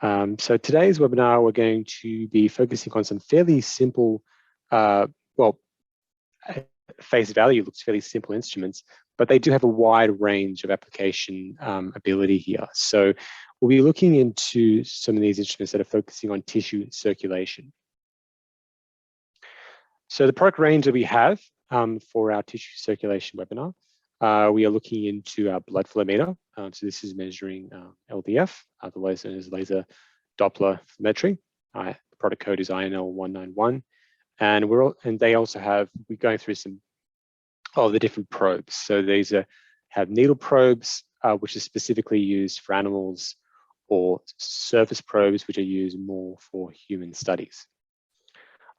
So today's webinar, we're going to be focusing on some fairly simple, face value looks fairly simple instruments, but they do have a wide range of application ability here. So we'll be looking into some of these instruments that are focusing on tissue circulation. So the product range that we have for our tissue circulation webinar, we are looking into our blood flow meter. So this is measuring LDF, otherwise known as laser Doppler flowmetry. The product code is INL191. And they also have, we're going through some of the different probes. So these have needle probes, which is specifically used for animals, or surface probes, which are used more for human studies.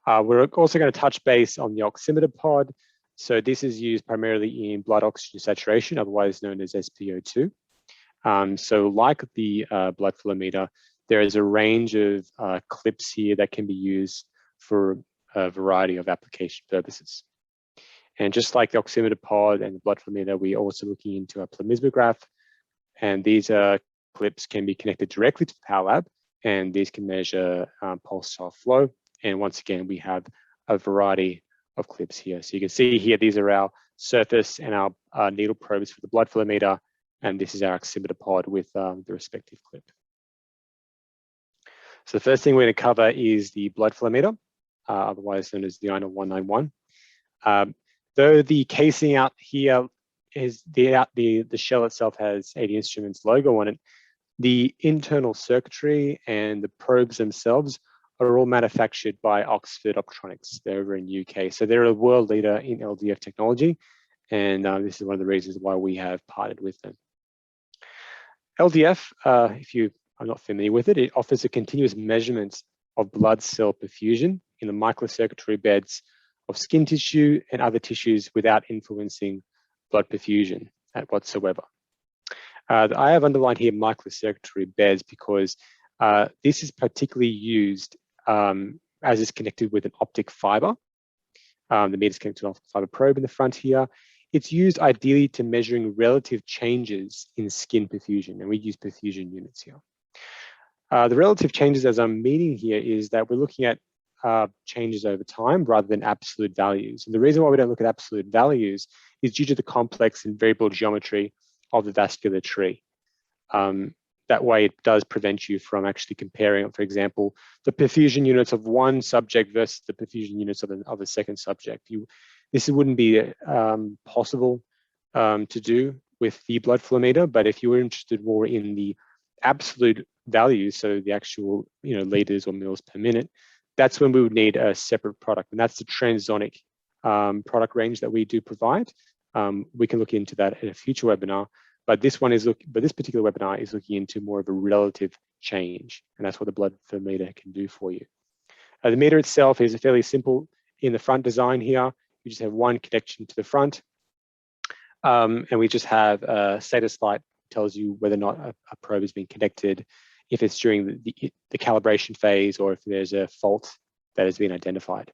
We're also going to touch base on the Oximeter pod. So this is used primarily in blood oxygen saturation, otherwise known as SpO2. So like the blood flow meter, there is a range of clips here that can be used for a variety of application purposes. And just like the Oximeter pod and the blood flow meter, we're also looking into a Plethysmograph. And these clips can be connected directly to the power lab, and these can measure pulsatile flow. And once again, we have a variety of clips here. So you can see here, these are our surface and our needle probes for the blood flow meter, and this is our Oximeter pod with the respective clip. So the first thing we're going to cover is the blood flow meter, otherwise known as the INL191. Though the casing out here is the shell itself has AD Instruments logo on it, the internal circuitry and the probes themselves are all manufactured by Oxford Optronics. They're over in UK. So they're a world leader in LDF technology. And this is one of the reasons why we have partnered with them. LDF, if you are not familiar with it, it offers a continuous measurement of blood cell perfusion in the microcircuitry beds of skin tissue and other tissues without influencing blood perfusion whatsoever. I have underlined here microcircuitry beds because this is particularly used as it's connected with an optic fiber. The meter is connected to an optic fiber probe in the front here. It's used ideally to measuring relative changes in skin perfusion, and we use perfusion units here. The relative changes, as I'm meaning here, is that we're looking at changes over time rather than absolute values. And the reason why we don't look at absolute values is due to the complex and variable geometry of the vascular tree. That way it does prevent you from actually comparing, for example, the perfusion units of one subject versus the perfusion units of a second subject. This wouldn't be possible to do with the blood flow meter, but if you were interested more in the absolute values, so the actual liters or mils per minute, that's when we would need a separate product, and that's the transonic product range that we do provide. We can look into that in a future webinar, but this particular webinar is looking into more of a relative change, and that's what the blood flow meter can do for you. The meter itself is fairly simple in the front design here. You just have one connection to the front, and we just have a status light tells you whether or not a probe has been connected, if it's during the calibration phase, or if there's a fault that has been identified.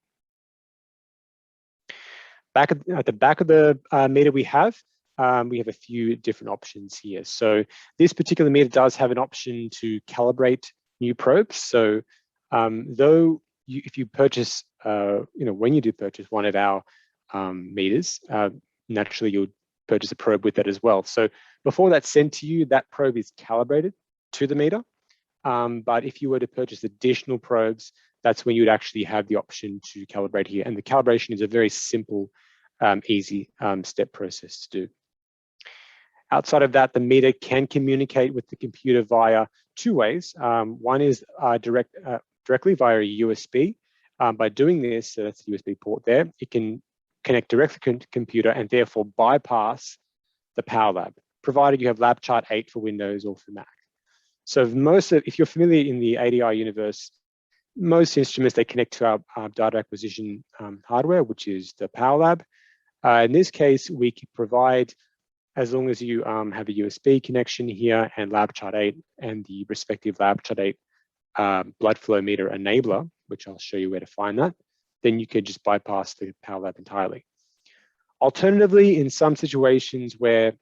At the back of the meter we have a few different options here. So this particular meter does have an option to calibrate new probes. So if you purchase, when you do purchase one of our meters, naturally you'll purchase a probe with that as well. So before that's sent to you, that probe is calibrated to the meter. But if you were to purchase additional probes, that's when you would actually have the option to calibrate here. And the calibration is a very simple, easy step process to do. Outside of that, the meter can communicate with the computer via two ways. One is directly via a USB. By doing this, so that's the USB port there, it can connect directly to the computer and therefore bypass the power lab, provided you have lab chart 8 for Windows or for Mac. So if you're familiar in the ADI universe, most instruments, they connect to our data acquisition hardware, which is the power lab. In this case, we can provide, as long as you have a USB connection here and lab chart 8 and the respective lab chart 8 blood flow meter enabler, which I'll show you where to find that, then you could just bypass the power lab entirely. Alternatively, in some situations where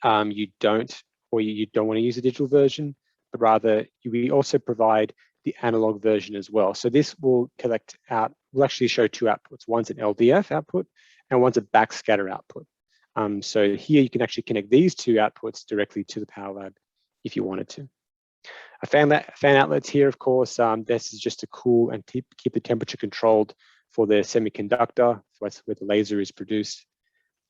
you don't want to use a digital version, but rather we also provide the analog version as well. So this will collect out, will actually show two outputs. One's an LDF output and one's a backscatter output. So here you can actually connect these two outputs directly to the Power Lab if you wanted to. Fan outlets here, of course, this is just to cool and keep the temperature controlled for the semiconductor. So that's where the laser is produced.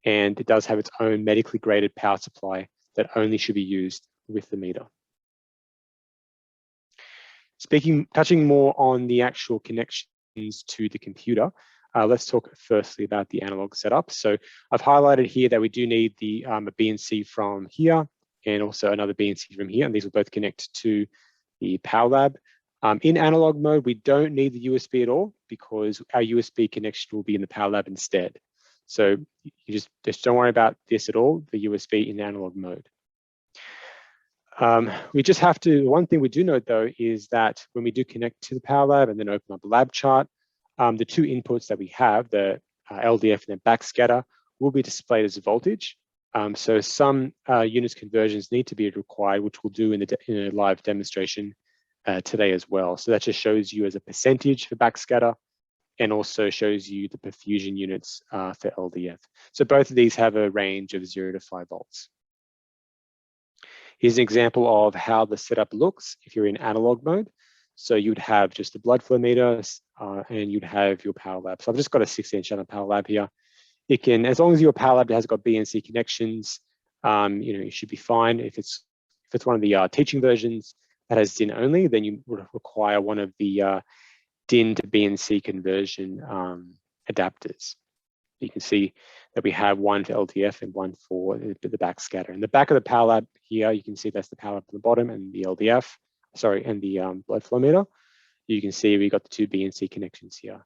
And it does have its own medically graded power supply that only should be used with the meter. Touching more on the actual connections to the computer, let's talk firstly about the analog setup. So I've highlighted here that we do need the a BNC from here and also another BNC from here, and these will both connect to the Power Lab. In analog mode, we don't need the USB at all because our USB connection will be in the Power Lab instead. So you just don't worry about this at all, the USB in analog mode. We just have to, one thing we do note though, is that when we do connect to the Power Lab and then open up the lab chart, the two inputs that we have, the LDF and the backscatter, will be displayed as voltage. So some units conversions need to be required, which we'll do in a live demonstration today as well. So that just shows you as a percentage for backscatter and also shows you the perfusion units for LDF. So both of these have a range of 0 to 5 volts. Here's an example of how the setup looks if you're in analog mode. So you'd have just the blood flow meter and you'd have your Power Lab. So I've just got a 16 channel Power Lab here. It can, as long as your Power Lab has got BNC connections, you should be fine. If it's one of the teaching versions that has DIN only, then you would require one of the DIN to BNC conversion adapters. You can see that we have one for LDF and one for the backscatter. In the back of the Power Lab here, you can see that's the Power Lab on the bottom and the LDF, sorry, and the blood flow meter. You can see we got the two BNC connections here.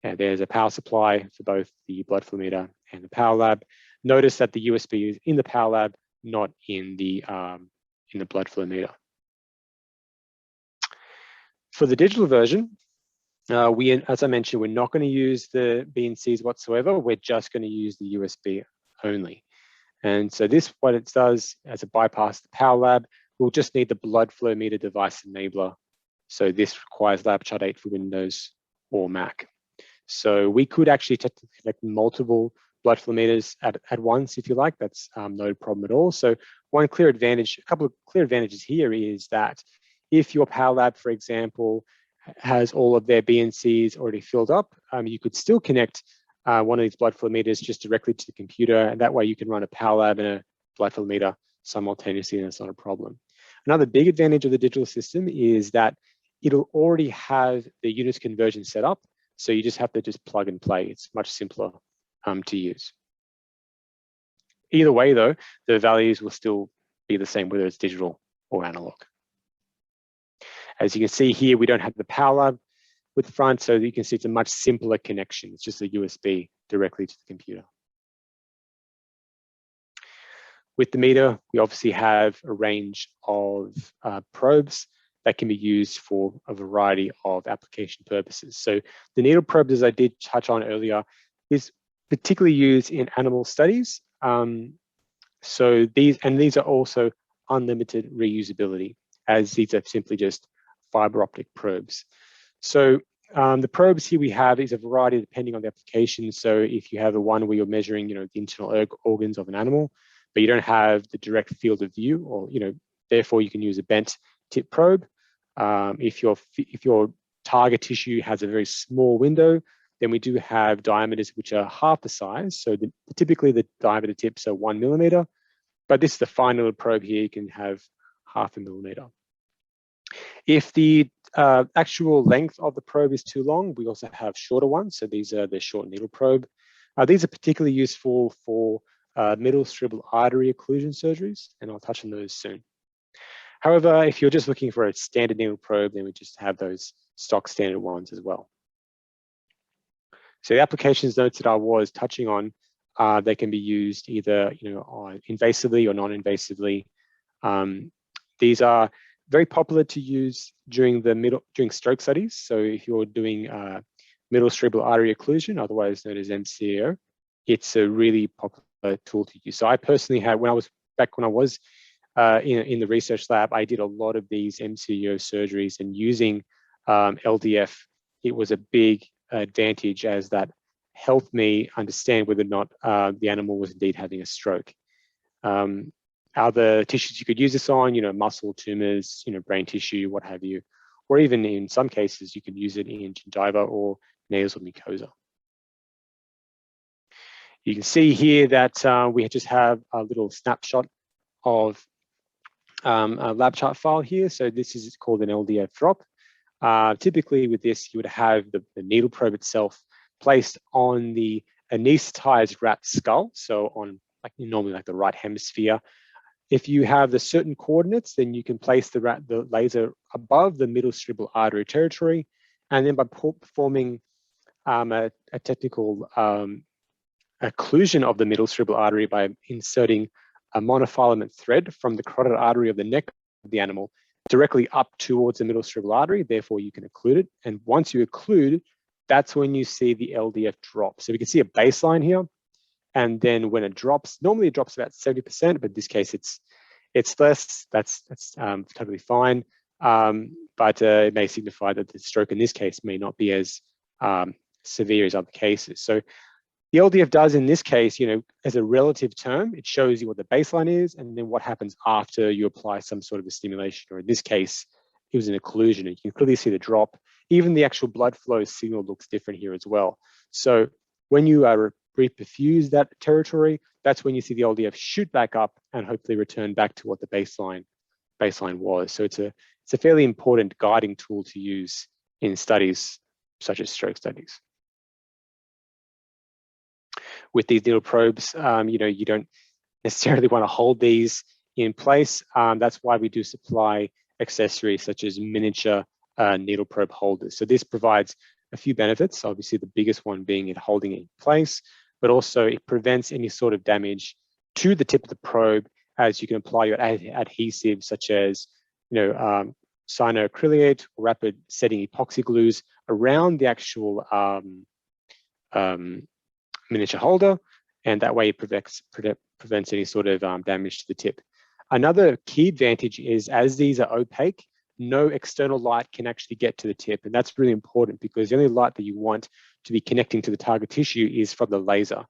And there's a power supply for both the blood flow meter and the Power Lab. Notice that the USB is in the Power Lab, not in the blood flow meter. For the digital version, as I mentioned, we're not going to use the BNCs whatsoever. We're just going to use the USB only. And so this, what it does as a bypass the Power Lab, we'll just need the blood flow meter device enabler. So this requires Lab Chart 8 for Windows or Mac. So we could actually connect multiple blood flow meters at once, if you like. That's no problem at all. So one clear advantage, a couple of clear advantages here is that if your Power Lab, for example, has all of their BNCs already filled up, you could still connect one of these blood flow meters just directly to the computer, and that way you can run a Power Lab and a blood flow meter simultaneously, and it's not a problem. Another big advantage of the digital system is that it'll already have the units conversion set up, so you just have to plug and play. It's much simpler to use. Either way though, the values will still be the same, whether it's digital or analog. As you can see here, we don't have the Power Lab with the front, so you can see it's a much simpler connection. It's just a USB directly to the computer. With the meter, we obviously have a range of probes that can be used for a variety of application purposes. So the needle probes, as I did touch on earlier, is particularly used in animal studies. So these are also unlimited reusability, as these are simply just fiber optic probes. So the probes here we have is a variety depending on the application. So if you have the one where you're measuring, the internal organs of an animal, but you don't have the direct field of view, or therefore you can use a bent tip probe. If your target tissue has a very small window, then we do have diameters which are half the size. So typically the diameter tips are 1 millimeter, but this is the fine little probe here. You can have 0.5 millimeter. If the actual length of the probe is too long, we also have shorter ones. So these are the short needle probe. These are particularly useful for middle cerebral artery occlusion surgeries, and I'll touch on those soon. However, if you're just looking for a standard needle probe, then we just have those stock standard ones as well. So the applications notes that I was touching on, they can be used either invasively or non-invasively. These are very popular to use during stroke studies. So if you're doing middle cerebral artery occlusion, otherwise known as MCO, it's a really popular tool to use. So I personally had, when I was in the research lab, I did a lot of these MCO surgeries, and using LDF, it was a big advantage, as that helped me understand whether or not the animal was indeed having a stroke. Other tissues you could use this on, muscle tumors, brain tissue, what have you, or even in some cases, you could use it in gingiva or nasal mucosa. You can see here that we just have a little snapshot of a lab chart file here. So this is called an LDF drop. Typically with this, you would have the needle probe itself placed on the anesthetized rat skull. So on normally like the right hemisphere. If you have the certain coordinates, then you can place the laser above the middle cerebral artery territory. And then by performing a technical occlusion of the middle cerebral artery by inserting a monofilament thread from the carotid artery of the neck of the animal directly up towards the middle cerebral artery, therefore you can occlude it. And once you occlude, that's when you see the LDF drop. So we can see a baseline here. And then when it drops, normally it drops about 70%, but in this case it's less. That's totally fine. But it may signify that the stroke in this case may not be as severe as other cases. So the LDF does in this case, as a relative term, it shows you what the baseline is and then what happens after you apply some sort of a stimulation, or in this case, it was an occlusion. And you can clearly see the drop. Even the actual blood flow signal looks different here as well. So when you reperfuse that territory, that's when you see the LDF shoot back up and hopefully return back to what the baseline was. So it's a fairly important guiding tool to use in studies such as stroke studies. With these needle probes, you don't necessarily want to hold these in place. That's why we do supply accessories such as miniature needle probe holders. So this provides a few benefits, obviously the biggest one being it holding it in place, but also it prevents any sort of damage to the tip of the probe, as you can apply your adhesives such as cyanoacrylate or rapid setting epoxy glues around the actual miniature holder, and that way it prevents any sort of damage to the tip. Another key advantage is, as these are opaque, no external light can actually get to the tip, and that's really important because the only light that you want to be connecting to the target tissue is from the laser.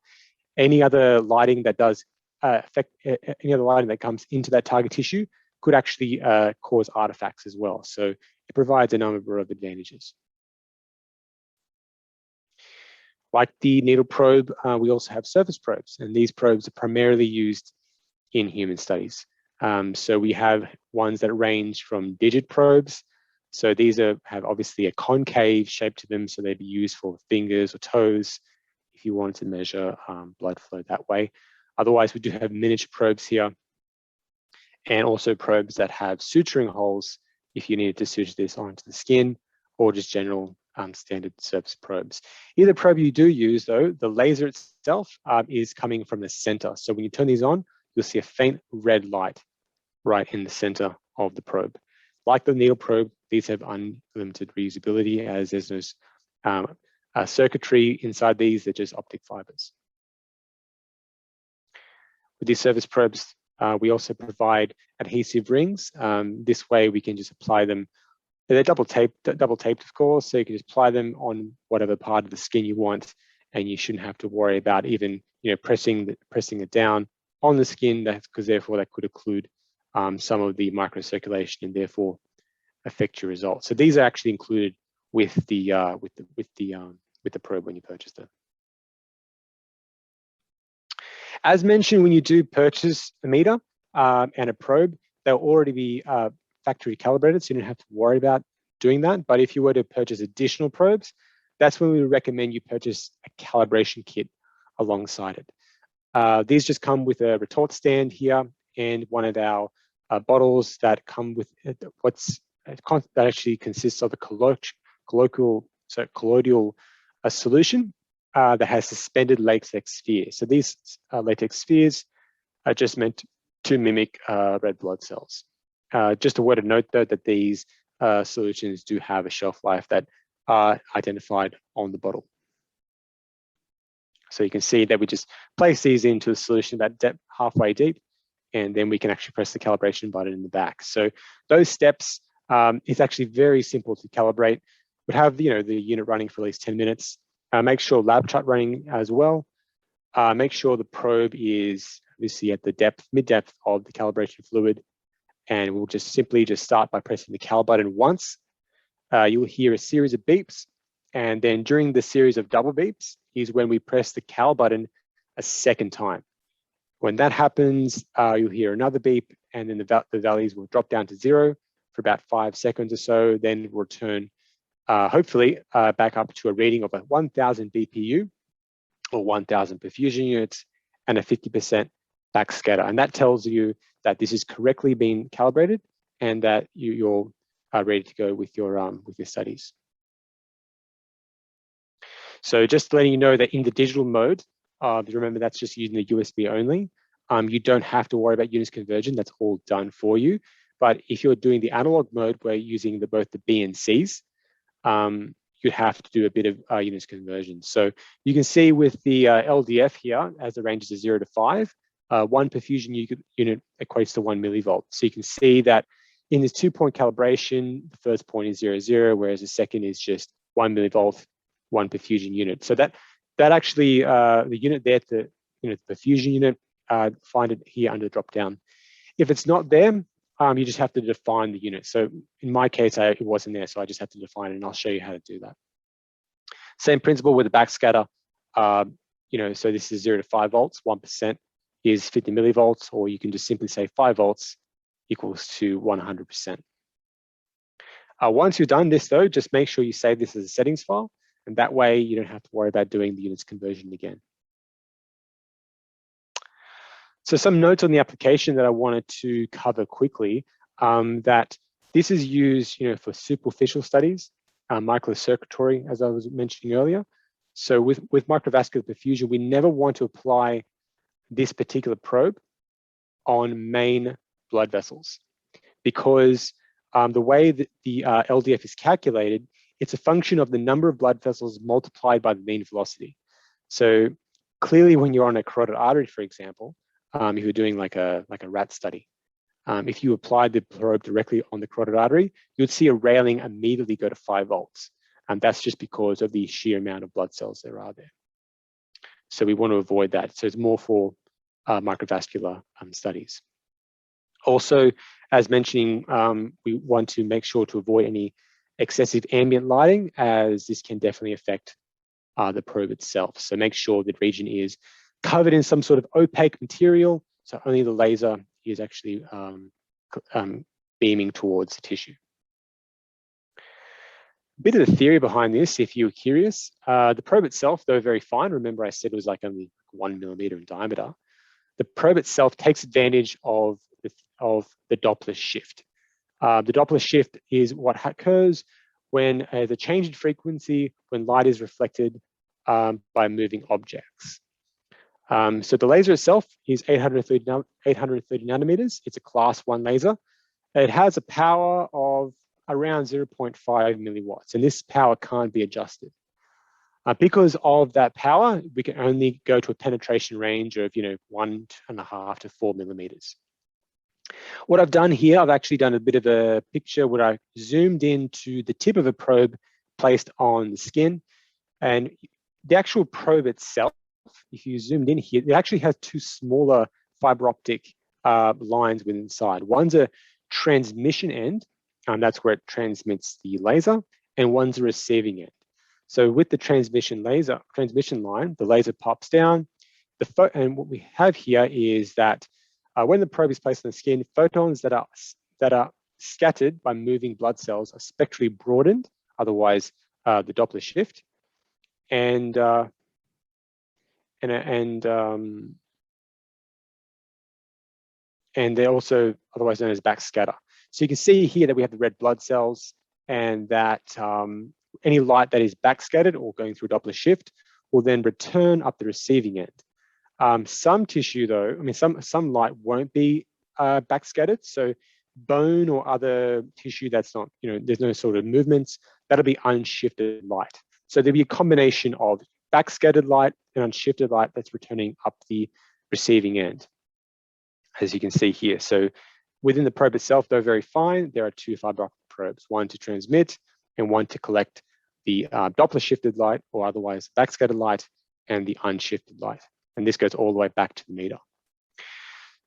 Any other lighting that does any other lighting that comes into that target tissue could actually cause artifacts as well. So it provides a number of advantages. Like the needle probe, we also have surface probes, and these probes are primarily used in human studies. So we have ones that range from digit probes. So these have obviously a concave shape to them, so they'd be used for fingers or toes if you wanted to measure blood flow that way. Otherwise, we do have miniature probes here, and also probes that have suturing holes if you needed to suture this onto the skin, or just general standard surface probes. Either probe you do use, though, the laser itself is coming from the center. So when you turn these on, you'll see a faint red light right in the center of the probe. Like the needle probe, these have unlimited reusability, as there's no circuitry inside these, they're just optic fibers. With these surface probes, we also provide adhesive rings. This way we can just apply them. They're double taped, of course, so you can just apply them on whatever part of the skin you want, and you shouldn't have to worry about even pressing it down on the skin, because therefore that could occlude some of the microcirculation and therefore affect your results. So these are actually included with the probe when you purchase them. As mentioned, when you do purchase a meter and a probe, they'll already be factory calibrated, so you don't have to worry about doing that. But if you were to purchase additional probes, that's when we would recommend you purchase a calibration kit alongside it. These just come with a retort stand here and one of our bottles that come with that actually consists of a colloidal solution that has suspended latex spheres. So these latex spheres are just meant to mimic red blood cells. Just a word of note, though, that these solutions do have a shelf life that are identified on the bottle. So you can see that we just place these into a solution about halfway deep, and then we can actually press the calibration button in the back. So those steps, it's actually very simple to calibrate. Would have the unit running for at least 10 minutes. Make sure lab chart running as well. Make sure the probe is obviously at the mid-depth of the calibration fluid. And we'll just simply start by pressing the cal button once. You will hear a series of beeps. And then during the series of double beeps is when we press the cal button a second time. When that happens, you'll hear another beep, and then the values will drop down to 0 for about 5 seconds or so, then return hopefully back up to a reading of 1,000 BPU or 1,000 perfusion units and a 50% backscatter. And that tells you that this is correctly being calibrated and that you're ready to go with your studies. So just letting you know that in the digital mode, remember that's just using the USB only. You don't have to worry about units conversion. That's all done for you. But if you're doing the analog mode, where you're using both the B and Cs, you'd have to do a bit of units conversion. So you can see with the LDF here, as the ranges are 0 to 5, 1 perfusion unit equates to 1 millivolt. So you can see that in this 2-point calibration, the first point is 0, 0, whereas the second is just 1 millivolt, 1 perfusion unit. So that actually, the unit there, the perfusion unit, find it here under drop down. If it's not there, you just have to define the unit. So in my case, it wasn't there, so I just had to define it, and I'll show you how to do that. Same principle with the backscatter. So this is 0 to 5 volts, 1% is 50 millivolts, or you can just simply say 5 volts equals to 100%. Once you've done this though, just make sure you save this as a settings file, and that way you don't have to worry about doing the units conversion again. So some notes on the application that I wanted to cover quickly, that this is used for superficial studies, microcircuitry, as I was mentioning earlier. So with microvascular perfusion, we never want to apply this particular probe on main blood vessels, because the way that the LDF is calculated, it's a function of the number of blood vessels multiplied by the mean velocity. So clearly when you're on a carotid artery, for example, if you're doing like a rat study, if you applied the probe directly on the carotid artery, you'd see a railing immediately go to 5 volts. And that's just because of the sheer amount of blood cells there are there. So we want to avoid that. So it's more for microvascular studies. Also, as mentioning, we want to make sure to avoid any excessive ambient lighting, as this can definitely affect the probe itself. So make sure the region is covered in some sort of opaque material, so only the laser is actually beaming towards the tissue. A bit of the theory behind this, if you're curious, the probe itself, though very fine, remember I said it was like only 1 millimeter in diameter, the probe itself takes advantage of the Doppler shift. The Doppler shift is what occurs when there's a change in frequency when light is reflected by moving objects. So the laser itself is 830 nanometers. It's a class 1 laser. It has a power of around 0.5 milliwatts, and this power can't be adjusted. Because of that power, we can only go to a penetration range of 1.5 to 4 millimeters. What I've done here, I've actually done a bit of a picture where I zoomed into the tip of a probe placed on the skin, and the actual probe itself, if you zoomed in here, it actually has 2 smaller fiber optic lines within inside. One's a transmission end, that's where it transmits the laser, and one's a receiving end. So with the transmission line, the laser pops down. And what we have here is that when the probe is placed on the skin, photons that are scattered by moving blood cells are spectrally broadened, otherwise the Doppler shift, and they're also otherwise known as backscatter. So you can see here that we have the red blood cells, and that any light that is backscattered or going through Doppler shift will then return up the receiving end. Some tissue though, some light won't be backscattered. So bone or other tissue that's not, there's no sort of movements, that'll be unshifted light. So there'll be a combination of backscattered light and unshifted light that's returning up the receiving end. as you can see here. So within the probe itself, though very fine, there are two fiber optic probes, one to transmit and one to collect the Doppler shifted light, or otherwise backscatter light, and the unshifted light. And this goes all the way back to the meter.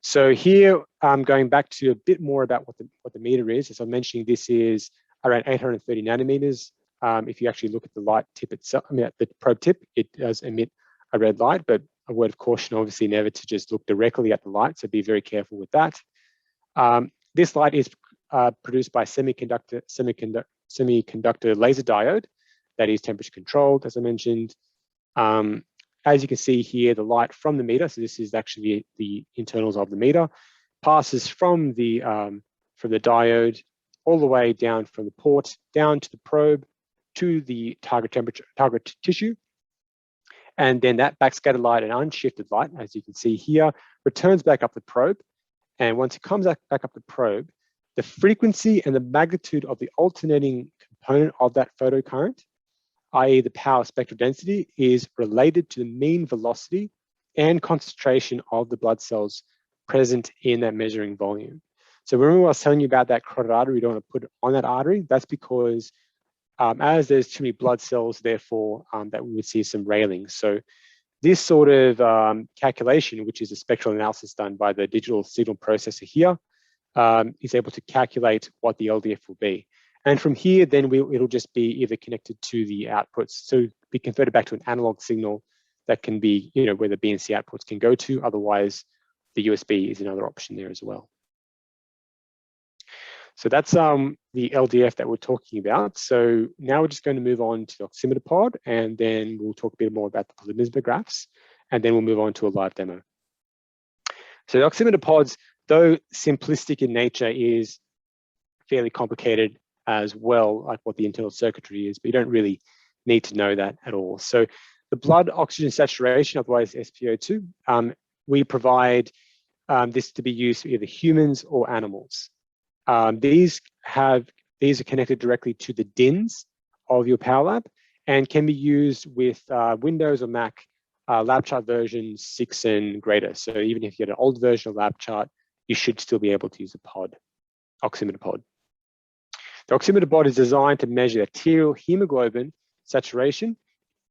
So here, going back to a bit more about what the meter is. As I'm mentioning, this is around 830 nanometers. If you actually look at the light tip itself, at the probe tip, it does emit a red light, but a word of caution, obviously, never to just look directly at the light, so be very careful with that. This light is produced by semiconductor laser diode that is temperature controlled, as I mentioned. As you can see here, the light from the meter, so this is actually the internals of the meter, passes from the diode all the way down from the port down to the probe to the target tissue. And then that backscatter light and unshifted light, as you can see here, returns back up the probe. And once it comes back up the probe, the frequency and the magnitude of the alternating component of that photocurrent, i.e. the power spectral density, is related to the mean velocity and concentration of the blood cells present in that measuring volume. So remember I was telling you about that carotid artery, we don't want to put it on that artery. That's because as there's too many blood cells, therefore, that we would see some railing. So this sort of calculation, which is a spectral analysis done by the digital signal processor here, is able to calculate what the LDF will be. And from here, then it'll just be either connected to the outputs. So be converted back to an analog signal that can be, where the BNC outputs can go to. Otherwise, the USB is another option there as well. So that's the LDF that we're talking about. So now we're just going to move on to the Oximeter pod, and then we'll talk a bit more about the Plethysmographs, and then we'll move on to a live demo. So the Oximeter pods, though simplistic in nature, is fairly complicated as well, like what the internal circuitry is, but you don't really need to know that at all. So the blood oxygen saturation, otherwise SpO2, we provide this to be used for either humans or animals. These are connected directly to the DINs of your Power Lab and can be used with Windows or Mac lab chart version 6 and greater. So even if you get an old version of lab chart, you should still be able to use a pod, Oximeter pod. The Oximeter pod is designed to measure arterial hemoglobin saturation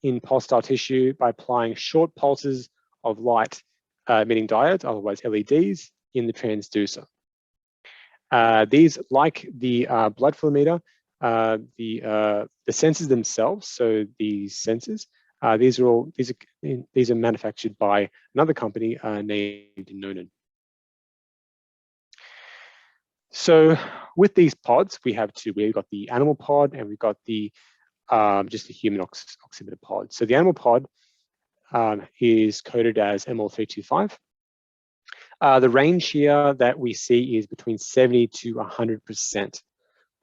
in pulsatile tissue by applying short pulses of light emitting diodes, otherwise LEDs, in the transducer. These, like the blood FlowMeter, the sensors themselves, so these sensors, these are manufactured by another company named Nonan. So with these pods, we have two. We've got the animal pod and we've got the just the human oximeter pod. So the animal pod is coded as ML325. The range here that we see is between 70 to 100%.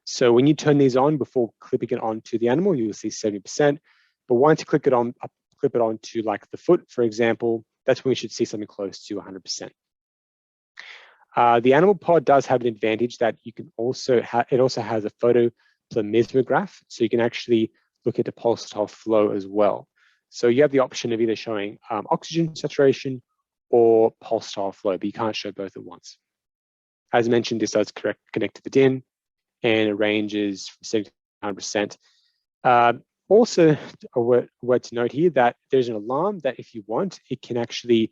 So when you turn these on before clipping it onto the animal, you'll see 70%. But once you clip it onto like the foot, for example, that's when we should see something close to 100%. The animal pod does have an advantage that you can also it also has a photoplethysmograph, so you can actually look at the pulsatile flow as well. So you have the option of either showing oxygen saturation or pulsatile flow, but you can't show both at once. As mentioned, this does connect to the DIN, and it ranges from 70 to 100%. Also, a word to note here that there's an alarm that if you want, it can actually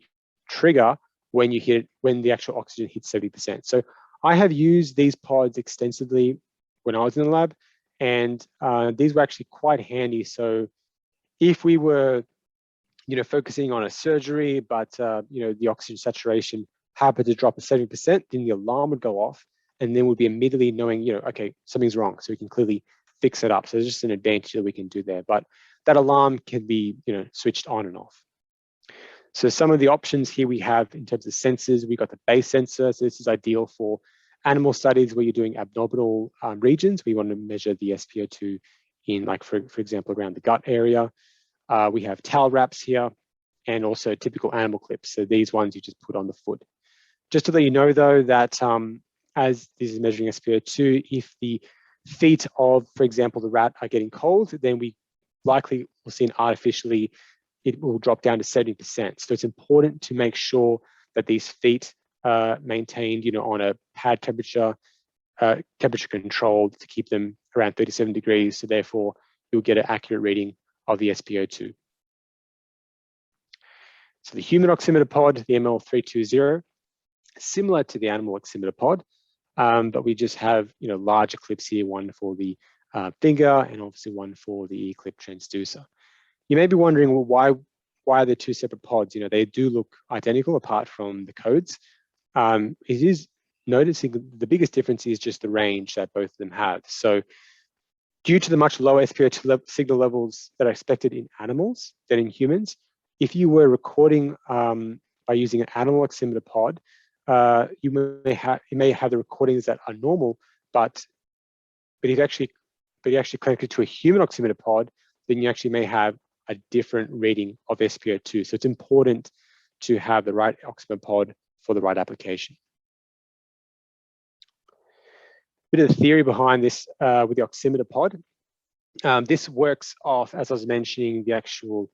trigger when the actual oxygen hits 70%. So I have used these pods extensively when I was in the lab, and these were actually quite handy. So if we were, focusing on a surgery, but the oxygen saturation happened to drop to 70%, then the alarm would go off, and then we'd be immediately knowing, okay, something's wrong, so we can clearly fix it up. So there's just an advantage that we can do there, but that alarm can be, switched on and off. So some of the options here we have in terms of sensors, we got the base sensor. So this is ideal for animal studies where you're doing abdominal regions. We want to measure the SpO2 in, like, for example, around the gut area. We have towel wraps here and also typical animal clips. So these ones you just put on the foot. Just to let you know though, that as this is measuring SpO2, if the feet of, for example, the rat are getting cold, then we likely will see it will drop down to 70%. So it's important to make sure that these feet maintained, on a pad temperature, temperature controlled to keep them around 37 degrees. So therefore, you'll get an accurate reading of the SpO2. So the human oximeter pod, the ML320, similar to the animal oximeter pod, but we just have larger clips here, one for the finger and obviously one for the E-clip transducer. You may be wondering, well, why are there two separate pods? They do look identical apart from the codes. It is noticing the biggest difference is just the range that both of them have. So due to the much lower SpO2 signal levels that are expected in animals than in humans, if you were recording by using an animal oximeter pod, you may have the recordings that are normal, but if you actually connected to a human oximeter pod, then you actually may have a different reading of SpO2. So it's important to have the right oximeter pod for the right application. A bit of the theory behind this with the oximeter pod. This works off, as I was mentioning, the actual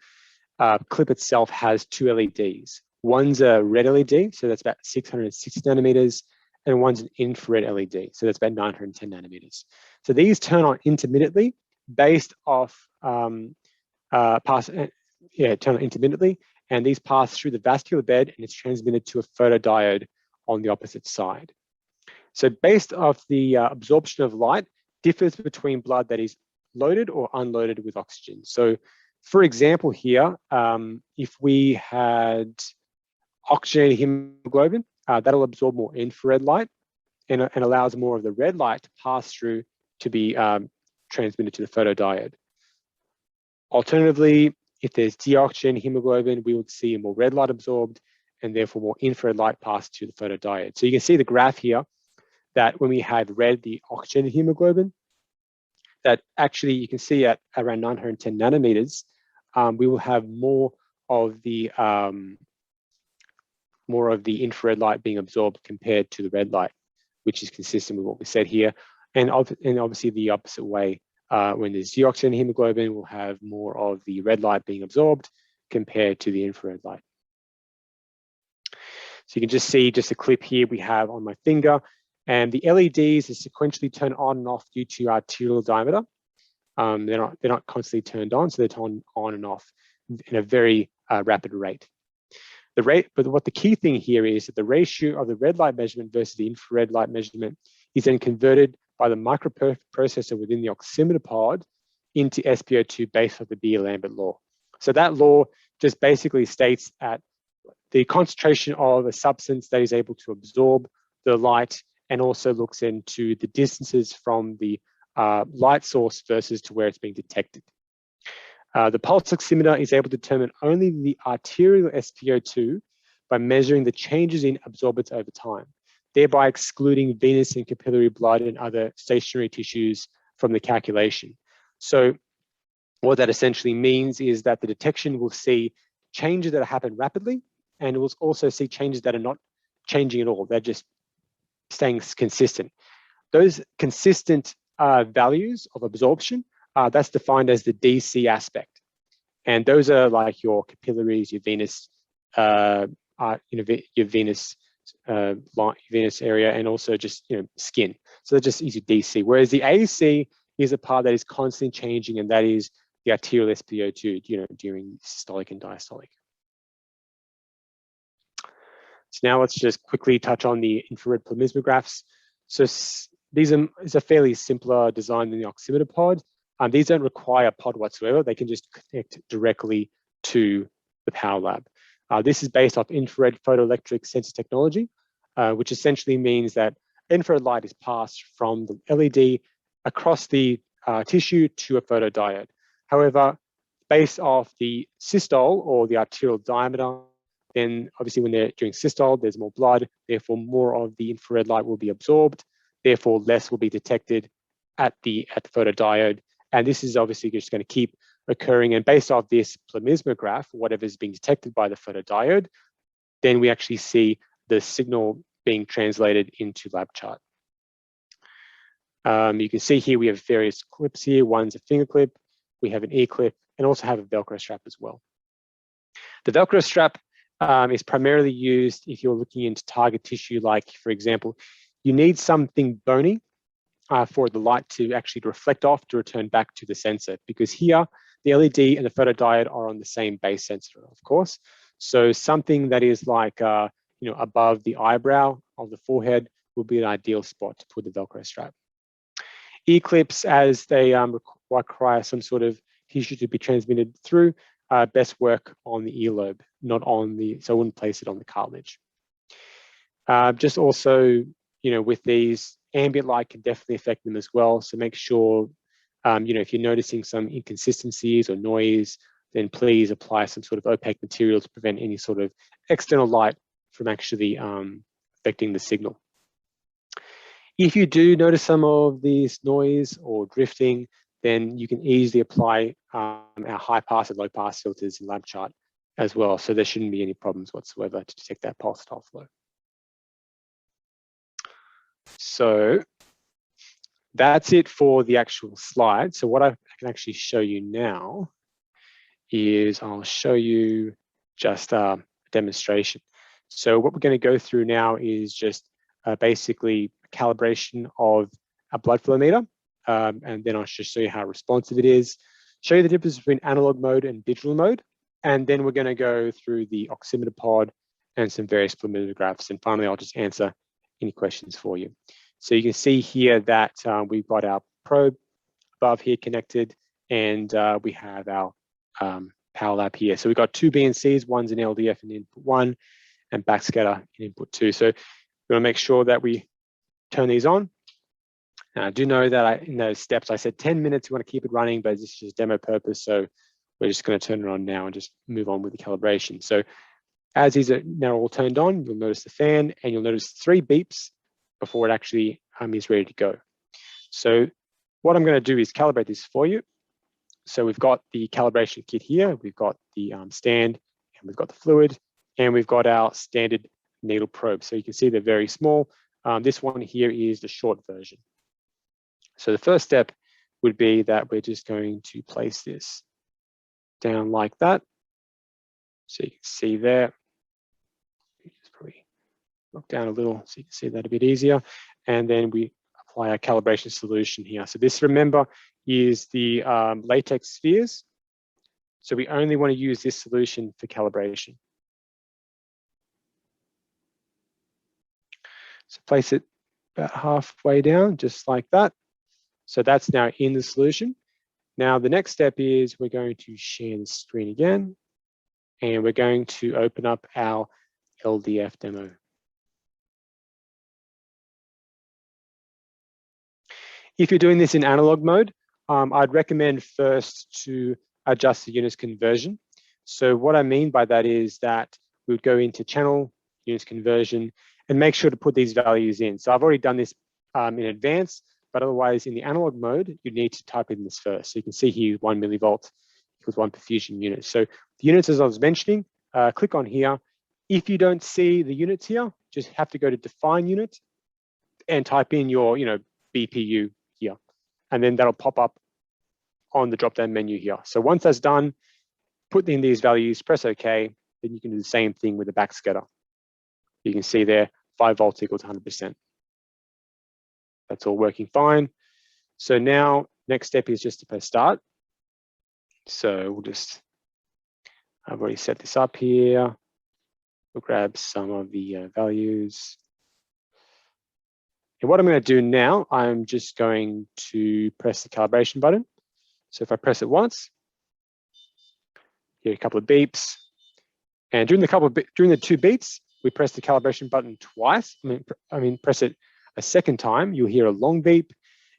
clip itself has two LEDs. One's a red LED, so that's about 660 nanometers, and one's an infrared LED, so that's about 910 nanometers. So these turn on intermittently based off, turn on intermittently, and these pass through the vascular bed and it's transmitted to a photodiode on the opposite side. So based off the absorption of light differs between blood that is loaded or unloaded with oxygen. So for example here, if we had oxygenated hemoglobin, that'll absorb more infrared light and allows more of the red light to pass through to be transmitted to the photodiode. Alternatively, if there's deoxygenated hemoglobin, we would see more red light absorbed and therefore more infrared light passed to the photodiode. So you can see the graph here that when we had red, the oxygenated hemoglobin, that actually you can see at around 910 nanometers, we will have more of the infrared light being absorbed compared to the red light, which is consistent with what we said here. And obviously the opposite way, when there's deoxygenated hemoglobin, we'll have more of the red light being absorbed compared to the infrared light. So you can just see just a clip here we have on my finger, and the LEDs are sequentially turned on and off due to arterial diameter. They're not constantly turned on, so they're turned on and off in a very rapid rate. But what the key thing here is that the ratio of the red light measurement versus the infrared light measurement is then converted by the microprocessor within the oximeter pod into SpO2 based on the Beer-Lambert law. So that law just basically states that the concentration of a substance that is able to absorb the light and also looks into the distances from the light source versus to where it's being detected. The pulse oximeter is able to determine only the arterial SpO2 by measuring the changes in absorbance over time, thereby excluding venous and capillary blood and other stationary tissues from the calculation. So what that essentially means is that the detection will see changes that happen rapidly, and it will also see changes that are not changing at all. They're just staying consistent. Those consistent values of absorption, that's defined as the DC aspect. And those are like your capillaries, your venous, your venous area, and also just skin. So that just is your DC. Whereas the AC is a part that is constantly changing, and that is the arterial SpO2, during systolic and diastolic. So now let's just quickly touch on the infrared plethysmographs. So these is a fairly simpler design than the oximeter pod. These don't require a pod whatsoever. They can just connect directly to the power lab. This is based off infrared photoelectric sensor technology, which essentially means that infrared light is passed from the LED across the tissue to a photodiode. However, based off the systole or the arterial diameter, then obviously when they're doing systole, there's more blood, therefore more of the infrared light will be absorbed, therefore less will be detected at the photodiode. And this is obviously just going to keep occurring. And based off this plethysmograph, whatever is being detected by the photodiode, then we actually see the signal being translated into lab chart. You can see here we have various clips here. One's a finger clip, we have an E-clip, and also have a Velcro strap as well. The Velcro strap is primarily used if you're looking into target tissue, like, for example, you need something bony for the light to actually reflect off to return back to the sensor, because here the LED and the photodiode are on the same base sensor, of course. So something that is like above the eyebrow of the forehead will be an ideal spot to put the Velcro strap. E-clips, as they require some sort of tissue to be transmitted through, best work on the earlobe, not on the, so I wouldn't place it on the cartilage. Just also, with these, ambient light can definitely affect them as well. So make sure, if you're noticing some inconsistencies or noise, then please apply some sort of opaque material to prevent any sort of external light from actually affecting the signal. If you do notice some of this noise or drifting, then you can easily apply our high pass and low pass filters in LabChart as well. So there shouldn't be any problems whatsoever to detect that pulsatile flow. So that's it for the actual slide. So what I can actually show you now is I'll show you just a demonstration. So what we're going to go through now is just basically calibration of a blood flow meter. And then I'll just show you how responsive it is, show you the difference between analog mode and digital mode. And then we're going to go through the Oximeter pod and some various plethysmographs. And finally, I'll just answer any questions for you. So you can see here that we've got our probe above here connected, and we have our power lab here. So we've got two BNCs, one's an LDF in input 1 and backscatter in input 2. So we want to make sure that we turn these on. Now, I do know that in those steps, I said 10 minutes, we want to keep it running, but this is just demo purpose. So we're just going to turn it on now and just move on with the calibration. So as these are now all turned on, you'll notice the fan, and you'll notice 3 beeps before it actually is ready to go. So what I'm going to do is calibrate this for you. So we've got the calibration kit here, we've got the stand, and we've got the fluid, and we've got our standard needle probe. So you can see they're very small. This one here is the short version. So the first step would be that we're just going to place this down like that. So you can see there, just probably look down a little so you can see that a bit easier. And then we apply our calibration solution here. So this, remember, is the latex spheres. So we only want to use this solution for calibration. So place it about halfway down, just like that. So that's now in the solution. Now the next step is we're going to share the screen again, and we're going to open up our LDF demo. If you're doing this in analog mode, I'd recommend first to adjust the units conversion. So what I mean by that is that we would go into channel, units conversion, and make sure to put these values in. So I've already done this in advance, but otherwise in the analog mode, you need to type in this first. So you can see here 1 millivolt equals 1 perfusion unit. So the units, as I was mentioning, click on here. If you don't see the units here, just have to go to define unit and type in your BPU here. And then that'll pop up on the drop-down menu here. So once that's done, put in these values, press OK, then you can do the same thing with the backscatter. You can see there, 5 volts equals 100%. That's all working fine. So now, next step is just to press start. So we'll just, I've already set this up here. We'll grab some of the values. And what I'm going to do now, I'm just going to press the calibration button. So if I press it once, hear a couple of beeps. And during the 2 beats, we press the calibration button twice. I mean, press it a second time, you'll hear a long beep.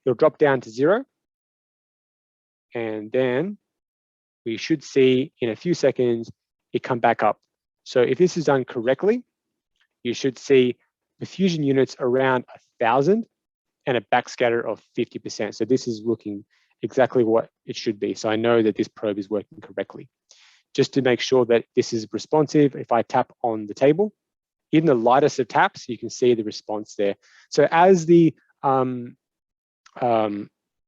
It'll drop down to 0. And then we should see in a few seconds, it come back up. So if this is done correctly, you should see perfusion units around 1,000 and a backscatter of 50%. So this is looking exactly what it should be. So I know that this probe is working correctly. Just to make sure that this is responsive, if I tap on the table, even the lightest of taps, you can see the response there. So as the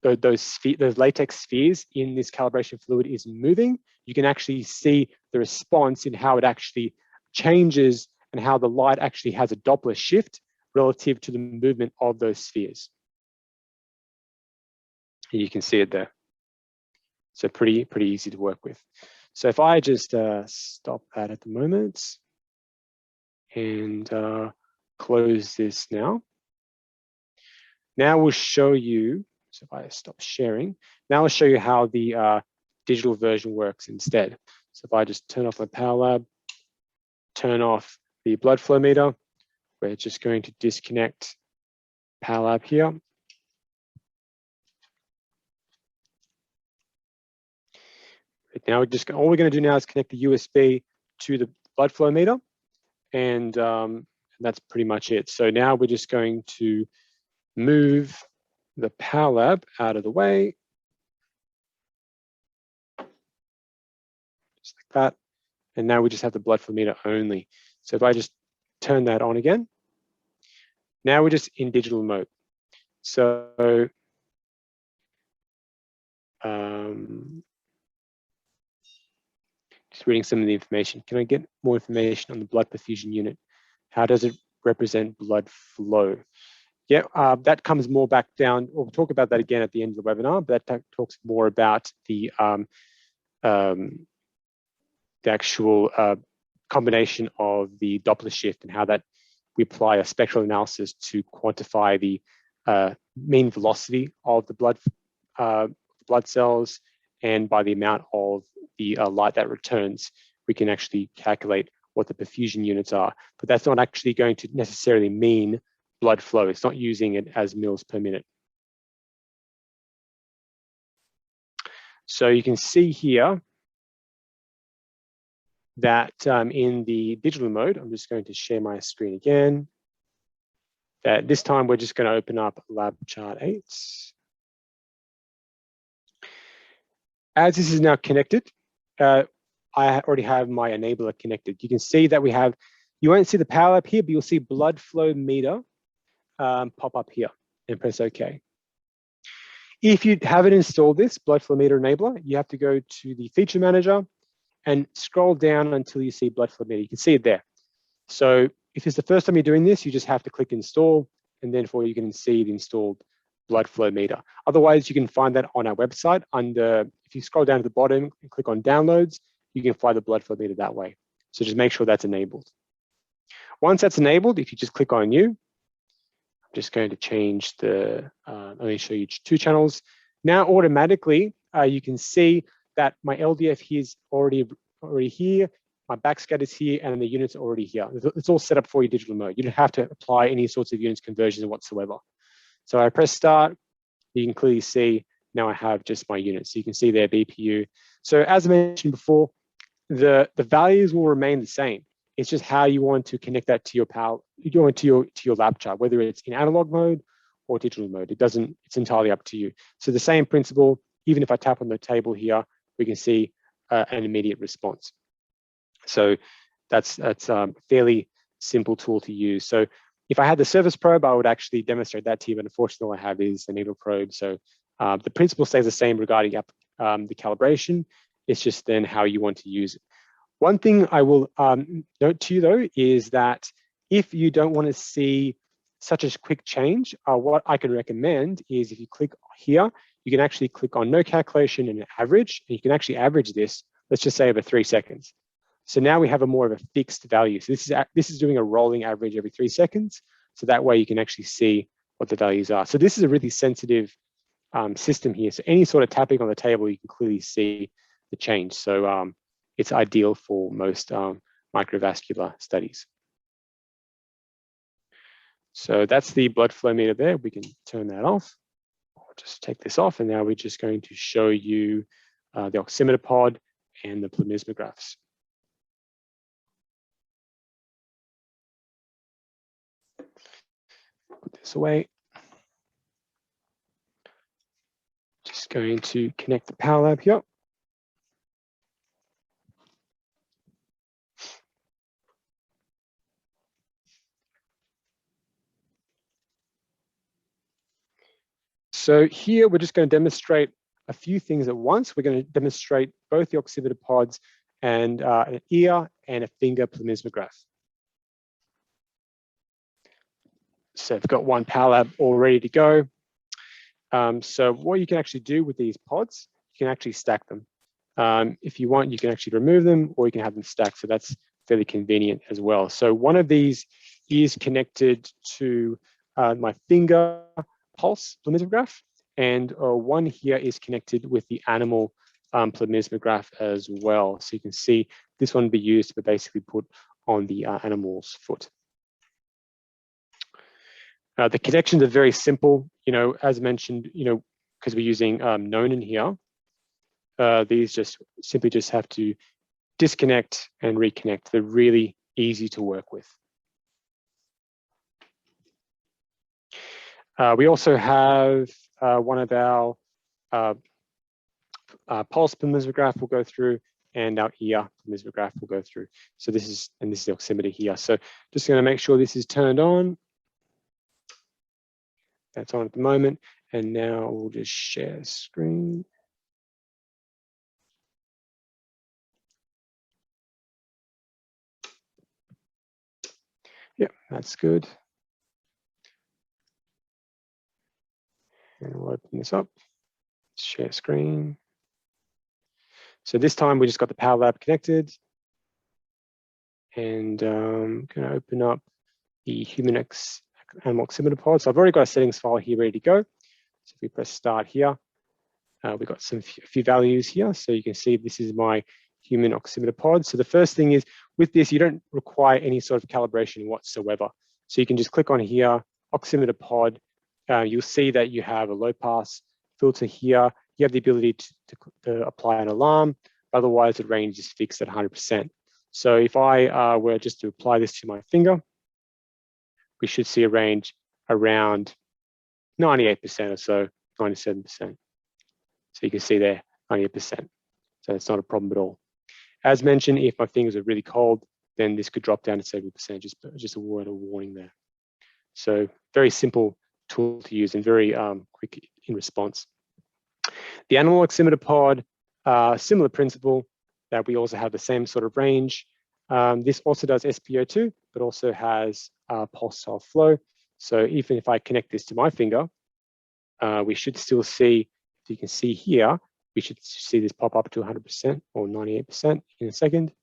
those latex spheres in this calibration fluid is moving, you can actually see the response in how it actually changes and how the light actually has a Doppler shift relative to the movement of those spheres. And you can see it there. So pretty easy to work with. So if I just stop that at the moment and close this now. Now we'll show you, so if I stop sharing, now I'll show you how the digital version works instead. So if I just turn off my Power Lab, turn off the blood flow meter, we're just going to disconnect Power Lab here. Now all we're going to do now is connect the USB to the blood flow meter, and that's pretty much it. So now we're just going to move the Power Lab out of the way, just like that. And now we just have the blood flow meter only. So if I just turn that on again, now we're just in digital mode. So just reading some of the information. Can I get more information on the blood perfusion unit? How does it represent blood flow? Yeah, that comes more back down. We'll talk about that again at the end of the webinar, but that talks more about the actual combination of the Doppler shift and how that we apply a spectral analysis to quantify the mean velocity of the blood cells, and by the amount of the light that returns, we can actually calculate what the perfusion units are. But that's not actually going to necessarily mean blood flow. It's not using it as mils per minute. So you can see here that in the digital mode, I'm just going to share my screen again. That this time we're just going to open up lab chart 8. As this is now connected, I already have my enabler connected. You can see that we have, you won't see the Power Lab here, but you'll see blood flow meter pop up here, and press OK. If you haven't installed this blood flow meter enabler, you have to go to the feature manager and scroll down until you see blood flow meter. You can see it there. So if it's the first time you're doing this, you just have to click install, and then you can see the installed blood flow meter. Otherwise, you can find that on our website under, if you scroll down to the bottom and click on downloads, you can find the blood flow meter that way. So just make sure that's enabled. Once that's enabled, if you just click on new, I'm just going to change the, only show you 2 channels. Now automatically, you can see that my LDF here is already here, my backscatter is here, and the units are already here. It's all set up for your digital mode. You don't have to apply any sorts of units conversions whatsoever. So I press start, you can clearly see now I have just my units. So you can see their BPU. So as I mentioned before, the values will remain the same. It's just how you want to connect that to your power, to your lab chart, whether it's in analog mode or digital mode. It's entirely up to you. So the same principle, even if I tap on the table here, we can see an immediate response. So that's a fairly simple tool to use. So if I had the service probe, I would actually demonstrate that to you, but unfortunately all I have is the needle probe. So the principle stays the same regarding the calibration. It's just then how you want to use it. One thing I will note to you though, is that if you don't want to see such a quick change, what I can recommend is if you click here, you can actually click on no calculation and average, and you can actually average this, let's just say over 3 seconds. So now we have a more of a fixed value. So this is doing a rolling average every 3 seconds. So that way you can actually see what the values are. So this is a really sensitive system here. So any sort of tapping on the table, you can clearly see the change. So it's ideal for most microvascular studies. So that's the blood flow meter there. We can turn that off. I'll just take this off, and now we're just going to show you the Oximeter pod and the Plethysmographs. Put this away. Just going to connect the Power Lab here. So here we're just going to demonstrate a few things at once. We're going to demonstrate both the Oximeter pods and an ear and a finger plethysmograph. So I've got one Power Lab all ready to go. So what you can actually do with these pods, you can actually stack them. If you want, you can actually remove them, or you can have them stacked. So that's fairly convenient as well. So one of these is connected to my finger pulse plethysmograph, and one here is connected with the animal plethysmograph as well. So you can see this one will be used to basically put on the animal's foot. The connections are very simple, as mentioned, because we're using known in here. These just simply have to disconnect and reconnect. They're really easy to work with. We also have one of our pulse plethysmograph will go through, and our ear plethysmograph will go through. So this is the oximeter here. So just going to make sure this is turned on. That's on at the moment. And now we'll just share screen. Yeah, that's good. And we'll open this up, share screen. So this time we just got the Power Lab connected. And I'm going to open up the human animal oximeter pod. So I've already got a settings file here ready to go. So if we press start here, we've got a few values here. So you can see this is my human oximeter pod. So the first thing is, with this, you don't require any sort of calibration whatsoever. So you can just click on here, oximeter pod. You'll see that you have a low pass filter here. You have the ability to apply an alarm. Otherwise, the range is fixed at 100%. So if I were just to apply this to my finger, we should see a range around 98% or so, 97%. So you can see there, 98%. So it's not a problem at all. As mentioned, if my fingers are really cold, then this could drop down to 70%, just a word of warning there. So very simple tool to use and very quick in response. The animal oximeter pod, similar principle, that we also have the same sort of range. This also does SpO2, but also has pulsatile flow. So even if I connect this to my finger, we should still see, if you can see here, we should see this pop up to 100% or 98% in a second.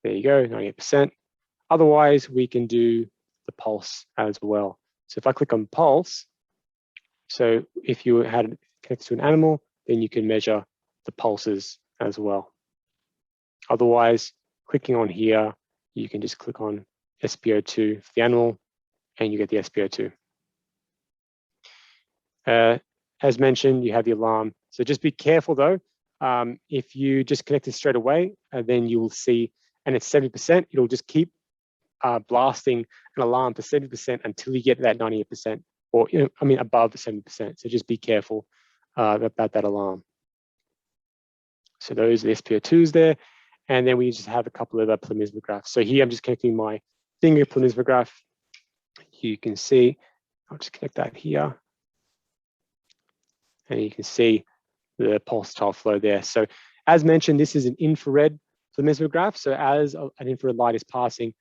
There you go, 98%. Otherwise, we can do the pulse as well. So if I click on pulse, so if you had it connected to an animal, then you can measure the pulses as well. Otherwise, clicking on here, you can just click on SpO2 for the animal, and you get the SpO2. As mentioned, you have the alarm. So just be careful though. If you just connect it straight away, then you will see, and it's 70%, it'll just keep blasting an alarm for 70% until you get that 98%, or above the 70%. So just be careful about that alarm. So those are the SpO2s there. And then we just have a couple of plethysmographs. So here I'm just connecting my finger plethysmograph. You can see, I'll just connect that here. And you can see the pulsatile flow there. So as mentioned, this is an infrared plethysmograph. So as an infrared light is passing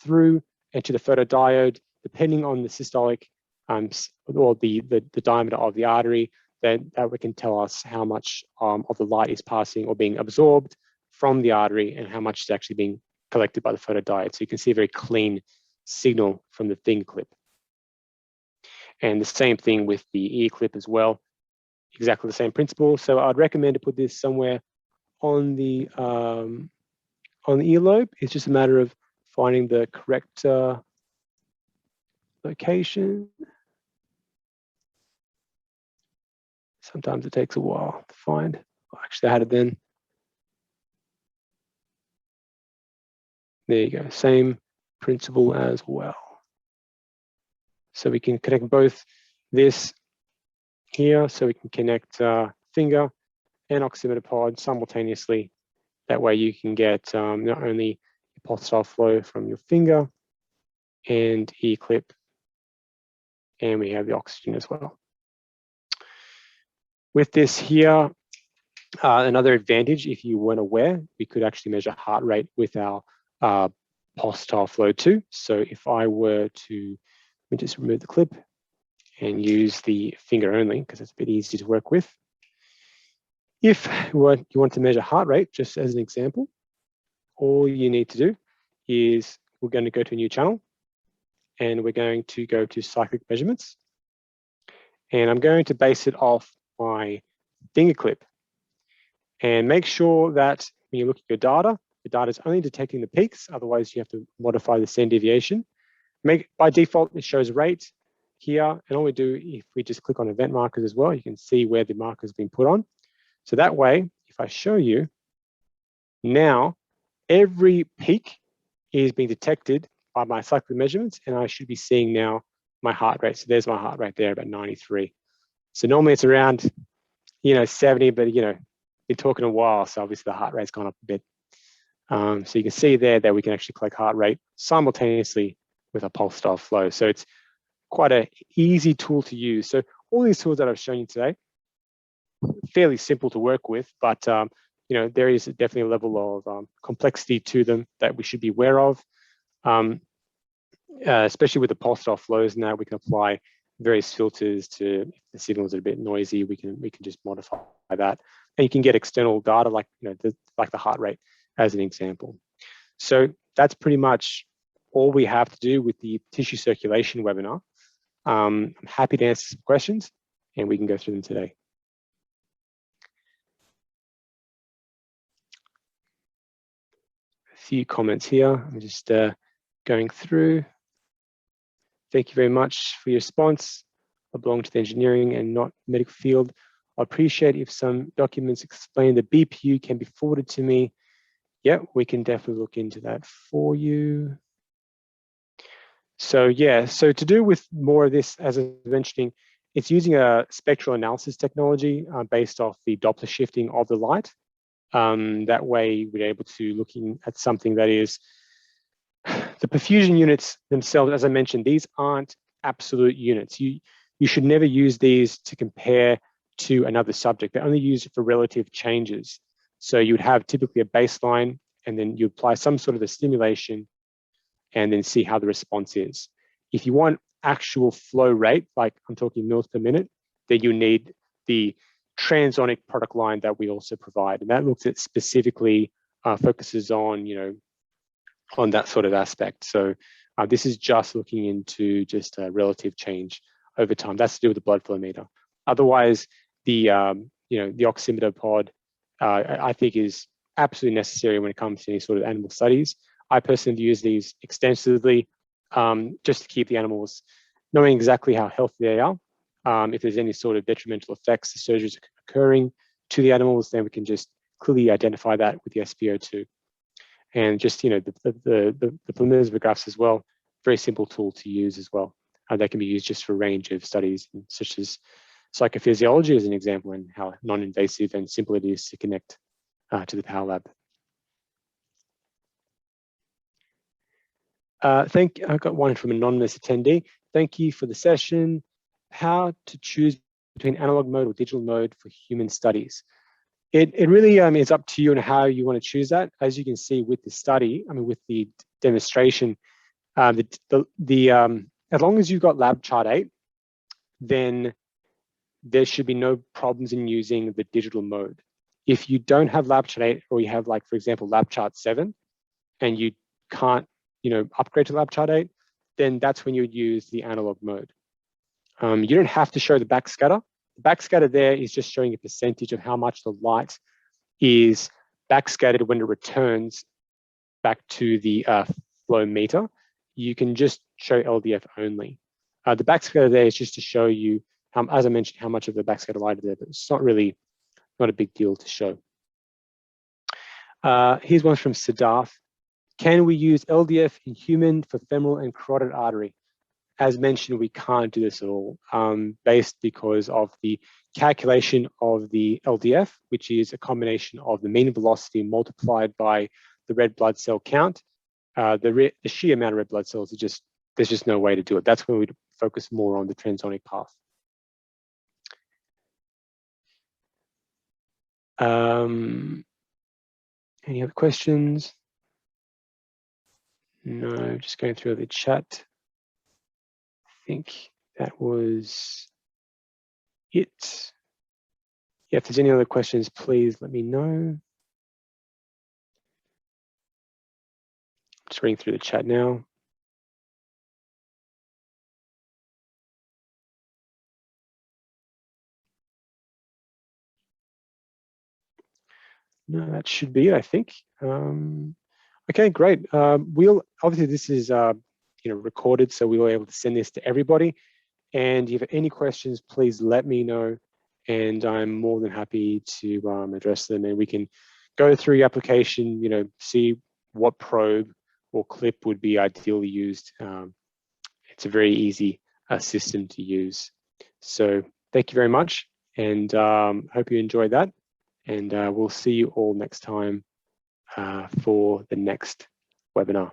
through into the photodiode, depending on the systolic or the diameter of the artery, then that can tell us how much of the light is passing or being absorbed from the artery and how much is actually being collected by the photodiode. So you can see a very clean signal from the finger clip. And the same thing with the ear clip as well. Exactly the same principle. So I'd recommend to put this somewhere on the earlobe. It's just a matter of finding the correct location. Sometimes it takes a while to find. Oh, actually, I had it then. There you go. Same principle as well. So we can connect both this here, so we can connect finger and oximeter pod simultaneously. That way you can get not only pulsatile flow from your finger and ear clip, and we have the oxygen as well. With this here, Another advantage, if you weren't aware, we could actually measure heart rate with our pulsatile flow too. So if I were to, let me just remove the clip and use the finger only, because it's a bit easier to work with. If you want to measure heart rate, just as an example, all you need to do is we're going to go to a new channel and we're going to go to cyclic measurements. And I'm going to base it off my finger clip. And make sure that when you look at your data is only detecting the peaks, otherwise you have to modify the standard deviation. By default, it shows rate here. And all we do, if we just click on event markers as well, you can see where the marker has been put on. So that way, if I show you, now every peak is being detected by my cyclic measurements, and I should be seeing now my heart rate. So there's my heart rate there, about 93. So normally it's around, 70, but been talking a while, so obviously the heart rate's gone up a bit. So you can see there that we can actually collect heart rate simultaneously with a pulse style flow. So it's quite an easy tool to use. So all these tools that I've shown you today, fairly simple to work with, but there is definitely a level of complexity to them that we should be aware of. Especially with the pulse style flows now, we can apply various filters to, if the signals are a bit noisy, we can just modify that. And you can get external data like the heart rate as an example. So that's pretty much all we have to do with the tissue circulation webinar. I'm happy to answer some questions and we can go through them today. A few comments here. I'm just going through. Thank you very much for your response. I belong to the engineering and not medical field. I appreciate if some documents explain the BPU can be forwarded to me. Yeah, we can definitely look into that for you. So yeah, so to do with more of this, as I was mentioning, it's using a spectral analysis technology based off the Doppler shifting of the light. That way we're able to looking at something that is the perfusion units themselves. As I mentioned, these aren't absolute units. You should never use these to compare to another subject. They're only used for relative changes. So you would have typically a baseline, and then you apply some sort of a stimulation and then see how the response is. If you want actual flow rate, like I'm talking mils per minute, then you need the transonic product line that we also provide. And that looks at specifically, focuses on, on that sort of aspect. So this is just looking into just a relative change over time. That's to do with the blood flow meter. Otherwise, the the oximeter pod, I think is absolutely necessary when it comes to any sort of animal studies. I personally use these extensively just to keep the animals knowing exactly how healthy they are. If there's any sort of detrimental effects, the surgeries occurring to the animals, then we can just clearly identify that with the SpO2. And just, the Plethysmographs as well, very simple tool to use as well. That can be used just for a range of studies, such as psychophysiology as an example, and how non-invasive and simple it is to connect to the Power Lab. I got one from an anonymous attendee. Thank you for the session. How to choose between analog mode or digital mode for human studies? It really is up to you and how you want to choose that. As you can see with the study, with the demonstration, as long as you've got lab chart 8, then there should be no problems in using the digital mode. If you don't have lab chart 8, or you have, like, for example, lab chart 7, and you can't upgrade to lab chart 8, then that's when you would use the analog mode. You don't have to show the backscatter. The backscatter there is just showing a percentage of how much the light is backscattered when it returns back to the flow meter. You can just show LDF only. The backscatter there is just to show you, as I mentioned, how much of the backscatter light is there, but it's not a big deal to show. Here's one from Siddharth. Can we use LDF in human for femoral and carotid artery? As mentioned, we can't do this at all, based because of the calculation of the LDF, which is a combination of the mean velocity multiplied by the red blood cell count. The sheer amount of red blood cells, there's just no way to do it. That's when we focus more on the transonic path. Any other questions? No, just going through the chat. I think that was it. Yeah, if there's any other questions, please let me know. Just reading through the chat now. No, that should be it, I think. Okay, great. We'll obviously this is recorded, so we were able to send this to everybody. And if you have any questions, please let me know, and I'm more than happy to address them. And we can go through your application, see what probe or clip would be ideally used. It's a very easy system to use. So thank you very much, and hope you enjoyed that. And we'll see you all next time for the next webinar.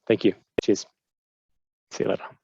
Thank you. Cheers. See you later.